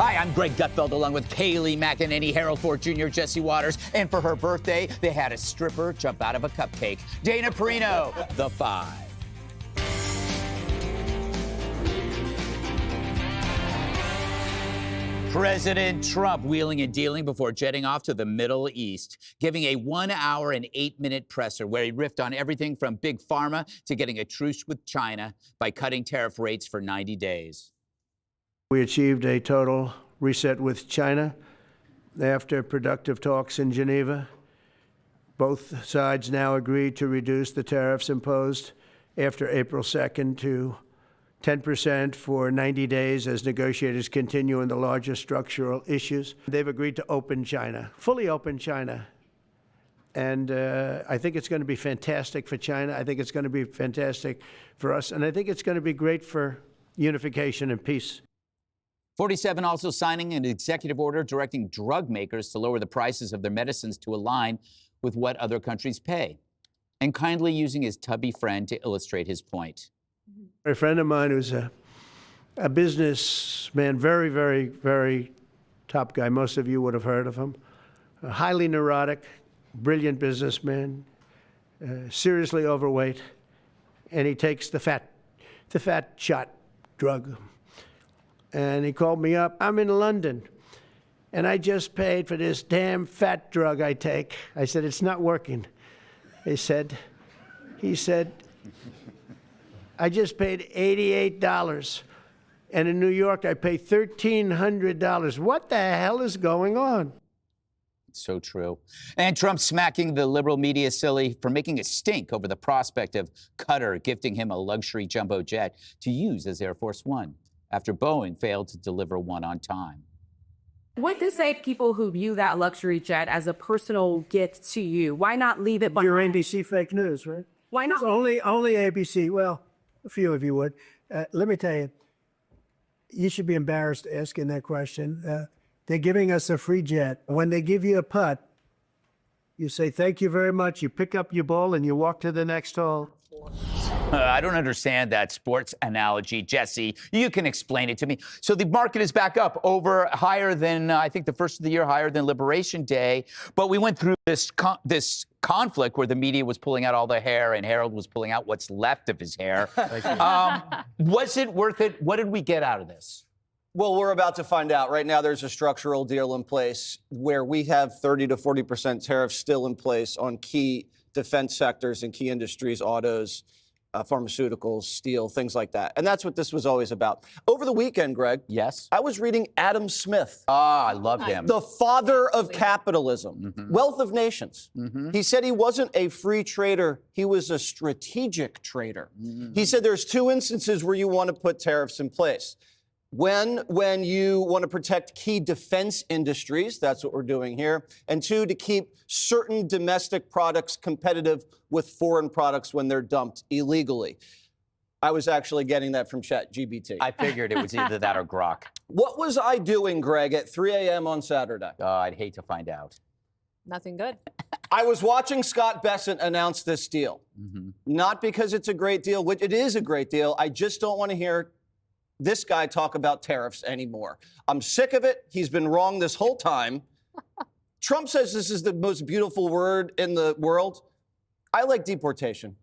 Hi, I'm Greg Gutfeld, along with Kaylee McEnany, Harold Ford Jr., Jesse Waters, and for her birthday, they had a stripper jump out of a cupcake. Dana Perino, the 5. President Trump wheeling and dealing before jetting off to the Middle East, giving a 1 hour and 8-minute presser where he riffed on everything from big pharma to getting a truce with China by cutting tariff rates for 90 days. We achieved a total reset with China after productive talks in Geneva. Both sides now agreed to reduce the tariffs imposed after April 2nd to 10% for 90 days as negotiators continue on the larger structural issues. They've agreed to open China, fully open China. And I think it's going to be fantastic for China. I think it's going to be fantastic for us. And I think it's going to be great for unification and peace. 47 also signing an executive order directing drug makers to lower the prices of their medicines to align with what other countries pay, and kindly using his tubby friend to illustrate his point. A friend of mine who's a businessman, very, very, very top guy. Most of you would have heard of him. A highly neurotic, brilliant businessman, seriously overweight, and he takes the fat shot drug. And he called me up. I'm in London, and I just paid for this damn fat drug I take. I said, it's not working. He said, I just paid $88, and in New York I pay $1,300. What the hell is going on? It's so true. And Trump smacking the liberal media silly for making a stink over the prospect of Qatar gifting him a luxury jumbo jet to use as Air Force One after Boeing failed to deliver one on time. What to say to people who view that luxury jet as a personal gift to you? Why not leave it behind? Your ABC fake news, right? Why not? It's only ABC. Well, a few of you would. Let me tell you, you should be embarrassed asking that question. They're giving us a free jet. When they give you a putt, you say, thank you very much. You pick up your ball and you walk to the next hole. I don't understand that sports analogy. Jesse, you can explain it to me. So the market is back up over higher than, I think the first of the year, higher than Liberation Day. But we went through this conflict where the media was pulling out all the hair and Harold was pulling out what's left of his hair. Was it worth it? What did we get out of this? Well, we're about to find out. Right now, there's a structural deal in place where we have 30 to 40% tariffs still in place on key defense sectors and key industries, autos, pharmaceuticals, steel, things like that. And that's what this was always about. Over the weekend, Greg. Yes. I was reading Adam Smith. Ah, I love him. The father of capitalism, wealth of nations. He said he wasn't a free trader. He was a strategic trader. He said there's two instances where you want to put tariffs in place. When you want to protect key defense industries, that's what we're doing here. And two, to keep certain domestic products competitive with foreign products when they're dumped illegally. I was actually getting that from ChatGPT. I figured it was either that or Grok. What was I doing, Greg, at 3 a.m. on Saturday? I'd hate to find out. Nothing good. I was watching Scott Bessent announce this deal. Not because it's a great deal, which it is a great deal. I just don't want to hear this guy talk about tariffs anymore. I'm sick of it. He's been wrong this whole time. Trump says this is the most beautiful word in the world. I like deportation.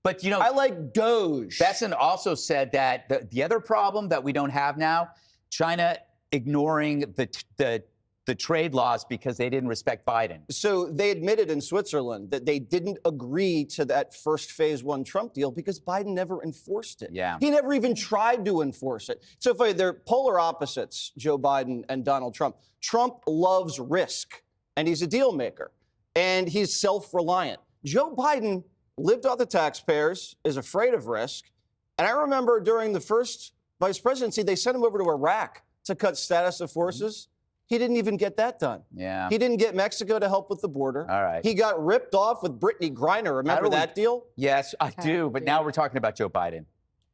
But, you know, I like Doge. Bessent also said that the other problem that we don't have now, China ignoring the trade laws because they didn't respect Biden. So they admitted in Switzerland that they didn't agree to that first phase one Trump deal because Biden never enforced it. Yeah. He never even tried to enforce it. So funny, they're polar opposites, Joe Biden and Donald Trump. Trump loves risk, and he's a deal maker, and he's self-reliant. Joe Biden lived off the taxpayers, is afraid of risk. And I remember during the first vice presidency, they sent him over to Iraq to cut status of forces. He didn't even get that done. Yeah. He didn't get Mexico to help with the border. All right. He got ripped off with Brittany Griner. Remember that deal? Yes, I do. But now we're talking about Joe Biden.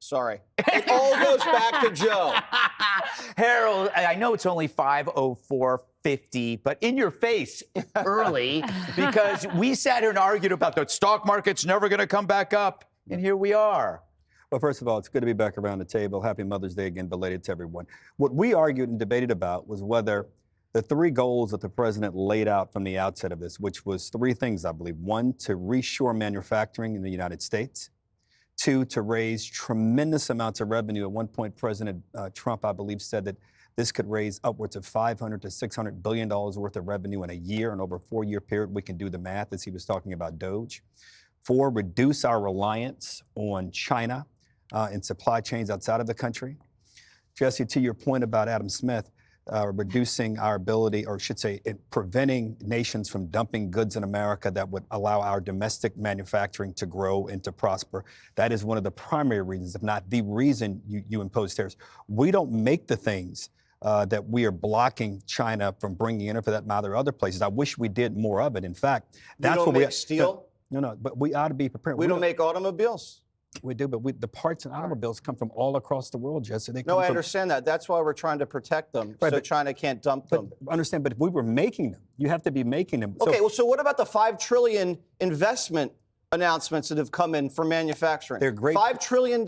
Sorry. It all goes back to Joe. Harold, I know it's only 5:04:50, but in your face early because we sat here and argued about the stock market's never going to come back up. And here we are. Well, first of all, it's good to be back around the table. Happy Mother's Day again, belated to everyone. What we argued and debated about was whether the three goals that the president laid out from the outset of this, which was three things, I believe. One, to reshore manufacturing in the United States. Two, to raise tremendous amounts of revenue. At one point, President Trump, I believe, said that this could raise upwards of $500 to $600 billion worth of revenue in a year, and over a 4-year period. We can do the math as he was talking about DOGE. 4, reduce our reliance on China and supply chains outside of the country. Jesse, to your point about Adam Smith, reducing our ability, or I should say, preventing nations from dumping goods in America that would allow our domestic manufacturing to grow and to prosper. That is one of the primary reasons, if not the reason you impose tariffs. We don't make the things that we are blocking China from bringing in, or for that matter, other places. I wish we did more of it. In fact, that's what we make steel. No, but we ought to be prepared. We don't make automobiles. We do, but the parts and automobiles come from all across the world, Jesse. They come No, I from, understand that. That's why we're trying to protect them, Right, so but- China can't dump them. Understand, but if we were making them, you have to be making them. Okay, well, so what about the $5 trillion investment announcements that have come in for manufacturing? They're great. $5 trillion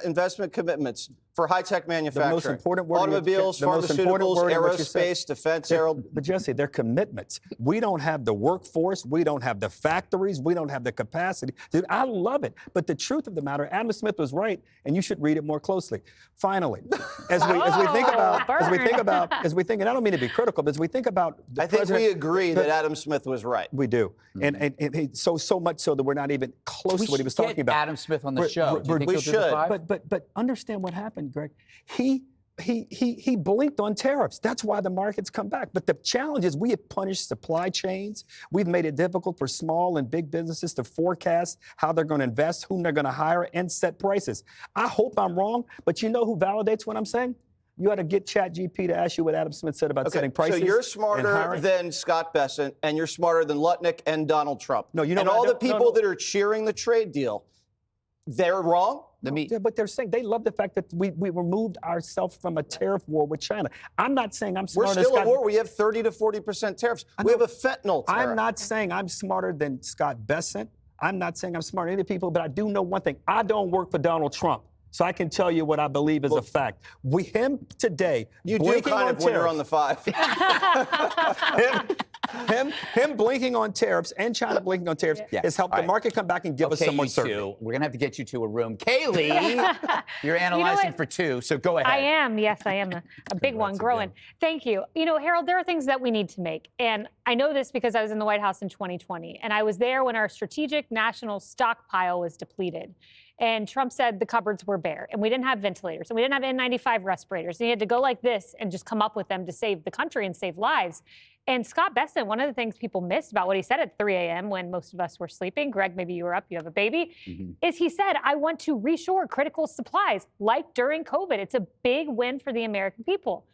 investment commitments for high-tech manufacturing. most important word in your- Automobiles, the most important pharmaceuticals, word in what you said. aerospace, defense, aero. But Jesse, they're commitments. We don't have the workforce. We don't have the factories. We don't have the capacity. Dude, I love it. But the truth of the matter, Adam Smith was right, and you should read it more closely. Finally, as we think about, and I don't mean to be critical, but as we think about the I think president, we agree that Adam Smith was right. we do, and so much so that we're not even close to what he was talking about. Adam Smith on the show. Do you think we he'll do the should. 5? But understand what happened, Greg. He blinked on tariffs. That's why the markets come back. But the challenge is we have punished supply chains. We've made it difficult for small and big businesses to forecast how they're going to invest, whom they're going to hire, and set prices. I hope I'm wrong, but you know who validates what I'm saying? You ought to get ChatGPT to ask you what Adam Smith said about setting prices. So you're and smarter hiring. than Scott Bessent, and you're smarter than Lutnick and Donald Trump. No, you know and what I all the don't- no, people no. that are cheering the trade deal, they're wrong? Yeah, but they're saying they love the fact that we removed ourselves from a tariff war with China. I'm not saying I'm We're smarter still than at Scott. war. We have 30 to 40% tariffs. We have a fentanyl tariff. I'm not saying I'm smarter than Scott Bessent. I'm not saying I'm smarter than any people, but I do know one thing. I don't work for Donald Trump. So I can tell you what I believe is a fact. Him today, You do blinking kind on of when you're on tariffs, the 5. him blinking on tariffs and China blinking on tariffs has helped All the right. market come back and give us Okay, some more you certainty. two, we're going to have to get you to a room. Kaylee, you're analyzing what? for 2, so go ahead. I am. Yes, I am. A big one growing. Thank you. You know, Harold, there are things that we need to make. And I know this because I was in the White House in 2020. And I was there when our strategic national stockpile was depleted. And Trump said the cupboards were bare. And we didn't have ventilators. And we didn't have N95 respirators. And he had to go like this and just come up with them to save the country and save lives. And Scott Bessent, one of the things people missed about what he said at 3 a.m. when most of us were sleeping, Greg, maybe you were up, you have a baby, is he said, I want to reshore critical supplies like during COVID. It's a big win for the American people.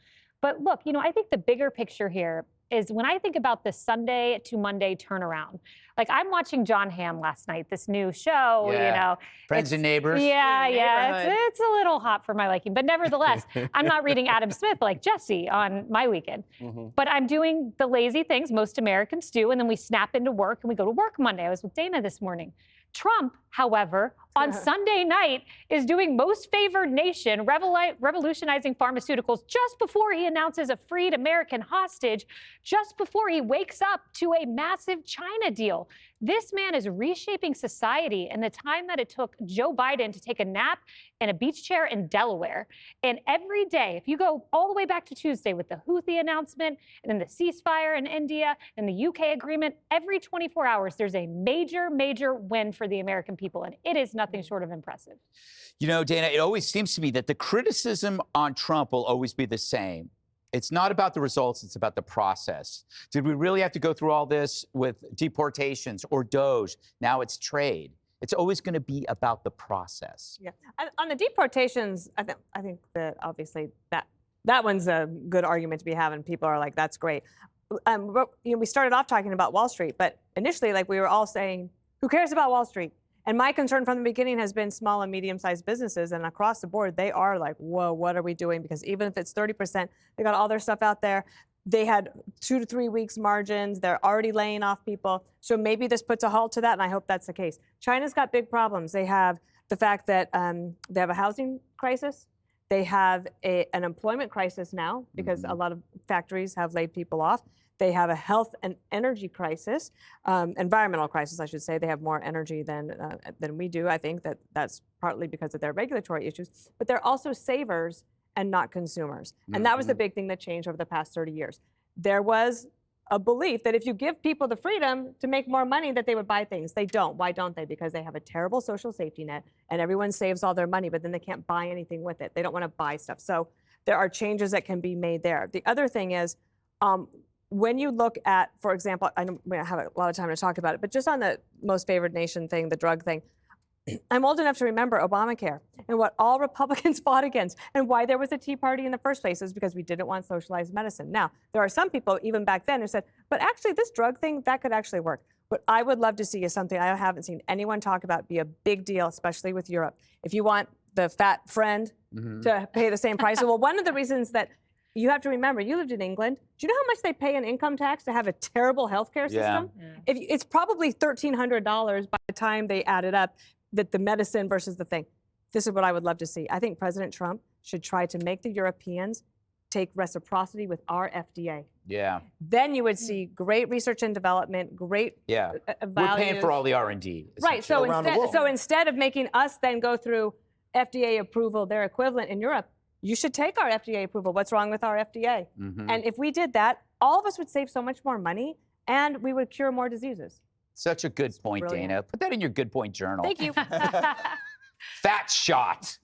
But look, you know, I think the bigger picture here is when I think about the Sunday to Monday turnaround, like I'm watching John Hamm last night, this new show, you know. Friends and neighbors. Yeah, it's a little hot for my liking. But nevertheless, I'm not reading Adam Smith like Jesse on my weekend. But I'm doing the lazy things most Americans do, and then we snap into work and we go to work Monday. I was with Dana this morning. Trump, however, on Sunday night is doing most favored nation, revolutionizing pharmaceuticals just before he announces a freed American hostage, just before he wakes up to a massive China deal. This man is reshaping society in the time that it took Joe Biden to take a nap in a beach chair in Delaware. And every day, if you go all the way back to Tuesday with the Houthi announcement, and then the ceasefire in India, and the UK agreement, every 24 hours, there's a major, major win for the American people. And it is nothing short of impressive. You know, Dana, it always seems to me that the criticism on Trump will always be the same. It's not about the results, it's about the process. Did we really have to go through all this with deportations or DOGE? Now it's trade. It's always going to be about the process. Yeah, on the deportations, I think that obviously that one's a good argument to be having. People are like, that's great. But, you know, we started off talking about Wall Street, but initially, like we were all saying, who cares about Wall Street? And my concern from the beginning has been small and medium-sized businesses, and across the board, they are like, whoa, what are we doing? Because even if it's 30%, they got all their stuff out there. They had 2 to 3 weeks margins. They're already laying off people. So maybe this puts a halt to that, and I hope that's the case. China's got big problems. They have the fact that they have a housing crisis. They have an employment crisis now because a lot of factories have laid people off. They have a health and energy crisis, environmental crisis, I should say. They have more energy than we do. I think that's partly because of their regulatory issues. But they're also savers and not consumers. And that was the big thing that changed over the past 30 years. There was a belief that if you give people the freedom to make more money, that they would buy things. They don't. Why don't they? Because they have a terrible social safety net, and everyone saves all their money, but then they can't buy anything with it. They don't want to buy stuff. So there are changes that can be made there. The other thing is, when you look at, for example, I don't have a lot of time to talk about it, but just on the most favored nation thing, the drug thing, I'm old enough to remember Obamacare and what all Republicans fought against and why there was a Tea Party in the first place is because we didn't want socialized medicine. Now, there are some people even back then who said, but actually this drug thing, that could actually work. What I would love to see is something I haven't seen anyone talk about be a big deal, especially with Europe. If you want the fat friend to pay the same price, well, one of the reasons that you have to remember, you lived in England. Do you know how much they pay in income tax to have a terrible healthcare system? It's probably $1,300 by the time they add it up, that the medicine versus the thing. This is what I would love to see. I think President Trump should try to make the Europeans take reciprocity with our FDA. Yeah. Then you would see great research and development, great Yeah. We're paying for all the R&D. Right. So around the world. instead of making us then go through FDA approval, their equivalent in Europe, you should take our FDA approval. What's wrong with our FDA? And if we did that, all of us would save so much more money and we would cure more diseases. Such a good point, brilliant. Dana. Put that in your good point journal. Thank you. Fat Shot.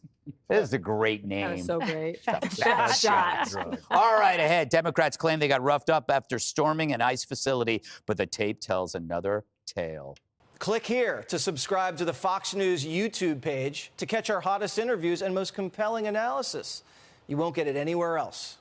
That is a great name. That was so great. Fat Shot. All right, ahead. Democrats claim they got roughed up after storming an ICE facility, but the tape tells another tale. Click here to subscribe to the Fox News YouTube page to catch our hottest interviews and most compelling analysis. You won't get it anywhere else.